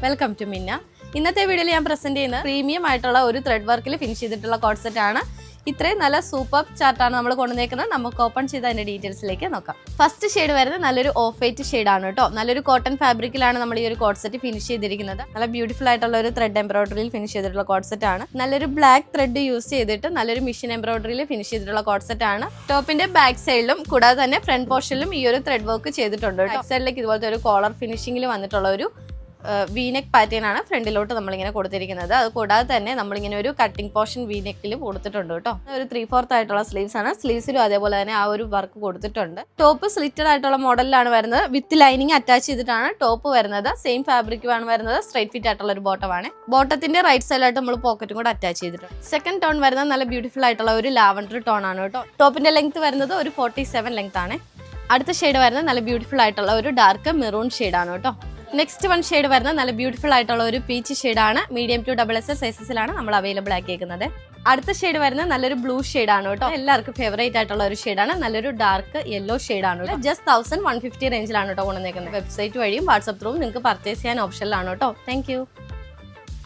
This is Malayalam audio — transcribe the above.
വെൽക്കം ടു മിന്ന. ഇന്നത്തെ വീഡിയോയിൽ ഞാൻ പ്രസന്റ് ചെയ്യുന്ന പ്രീമിയം ആയിട്ടുള്ള ഒരു ത്രെഡ് വർക്കിൽ ഫിനിഷ് ചെയ്തിട്ടുള്ള കോഡ് സെറ്റ് ആണ്. ഇത്രയും നല്ല സൂപ്പർ ചാർട്ടാണ് നമ്മൾ കൊണ്ടുവന്നേക്കുന്നത്. നമുക്ക് ഓപ്പൺ ചെയ്ത് അതിന്റെ ഡീറ്റെയിൽസിലേക്ക് നോക്കാം. ഫസ്റ്റ് ഷെയ്ഡ് വരുന്നത് നല്ലൊരു ഓഫ് വൈറ്റ് ഷെയ്ഡാണ് കേട്ടോ. നല്ലൊരു കോട്ടൺ ഫാബ്രിക്കിലാണ് നമ്മൾ ഈ ഒരു കോഡ് സെറ്റ് ഫിനിഷ് ചെയ്തിരിക്കുന്നത്. നല്ല ബ്യൂട്ടിഫുൾ ആയിട്ടുള്ള ഒരു ത്രെഡ് എംബ്രോയിഡറിയിൽ ഫിനിഷ് ചെയ്തിട്ടുള്ള കോഡ് സെറ്റ് ആണ്. നല്ലൊരു ബ്ലാക്ക് ത്രെഡ് യൂസ് ചെയ്തിട്ട് നല്ലൊരു മിഷൻ എംബ്രോയിഡറിയിൽ ഫിനിഷ് ചെയ്തിട്ടുള്ള കോഡ് സെറ്റ് ആണ്. ടോപ്പിന്റെ ബാക്ക് സൈഡിലും കൂടാതെ തന്നെ ഫ്രണ്ട് പോർഷനിലും ഈ ഒരു ത്രെഡ് വർക്ക് ചെയ്തിട്ടുണ്ട്. ബാക്ക് സൈഡിലേക്ക് ഇതുപോലത്തെ ഒരു കോളർ ഫിനിഷിംഗിൽ വന്നിട്ടുള്ള ഒരു വീനെക്ക് പാറ്റേൺ ആണ് ഫ്രണ്ടിലോട്ട് നമ്മളിങ്ങനെ കൊടുത്തിരിക്കുന്നത്. അത് കൂടാതെ തന്നെ നമ്മളിങ്ങനെ ഒരു കട്ടിംഗ് പോർഷൻ വീനെക്കിൽ കൊടുത്തിട്ടുണ്ട് കേട്ടോ. ഒരു 3/4 ആയിട്ടുള്ള സ്ലീവ്സ് ആണ്. സ്ലീവ്സിലും അതേപോലെ തന്നെ ആ ഒരു വർക്ക് കൊടുത്തിട്ടുണ്ട്. ടോപ്പ് സ്ലിറ്റഡ് ആയിട്ടുള്ള മോഡലിലാണ് വരുന്നത്. വിത്ത് ലൈനിങ് അറ്റാച്ച് ചെയ്തിട്ടാണ് ടോപ്പ് വരുന്നത്. സെയിം ഫാബ്രിക്കുമാണ് വരുന്നത്. സ്ട്രൈറ്റ് ഫിറ്റ് ആയിട്ടുള്ള ഒരു ബോട്ടമാണ്. ബോട്ടത്തിന്റെ റൈറ്റ് സൈഡിലായിട്ട് നമ്മൾ പോക്കറ്റും കൂടെ അറ്റാച്ച് ചെയ്തിട്ടുണ്ട്. സെക്കൻഡ് ടോൺ വരുന്നത് നല്ല ബ്യൂട്ടിഫുൾ ആയിട്ടുള്ള ഒരു ലാവൻഡർ ടോൺ ആണ് കേട്ടോ. ടോപ്പിന്റെ ലെങ്ത് വരുന്നത് ഒരു 47 ലെങ്ത് ആണ്. അടുത്ത ഷെയ്ഡ് വരുന്നത് നല്ല ബ്യൂട്ടിഫുൾ ആയിട്ടുള്ള ഒരു ഡാർക്ക് മെറൂൺ ഷെയ്ഡാണ് കേട്ടോ. നെക്സ്റ്റ് വൺ ഷെയ്ഡ് വരുന്നത് നല്ല ബ്യൂട്ടിഫുൾ ആയിട്ടുള്ള ഒരു പീച്ച് ഷെയ്ഡാണ്. മീഡിയം ടു XXL സൈസസിലാണ് നമ്മൾ അവൈലബിൾ ആക്കിയേക്കുന്നത്. അടുത്ത ഷെയ്ഡ് വരുന്നത് നല്ലൊരു ബ്ലൂ ഷെയ്ഡാണ് കേട്ടോ. എല്ലാവർക്കും ഫേവറേറ്റ് ആയിട്ടുള്ള ഒരു ഷെയ്ഡാണ്. നല്ലൊരു ഡാർക്ക് യെല്ലോ ഷെയ്ഡാണ് കേട്ടോ. ജസ്റ്റ് 1150 റേഞ്ചിലാണ് കേട്ടോ കൊണ്ടുവന്നേക്കുന്നത്. വെബ്സൈറ്റ് വഴിയും വാട്സ്ആപ്പ് ത്രൂവും നിങ്ങൾക്ക് പർച്ചേസ് ചെയ്യാൻ ഓപ്ഷനിലാണ് കേട്ടോ. താങ്ക്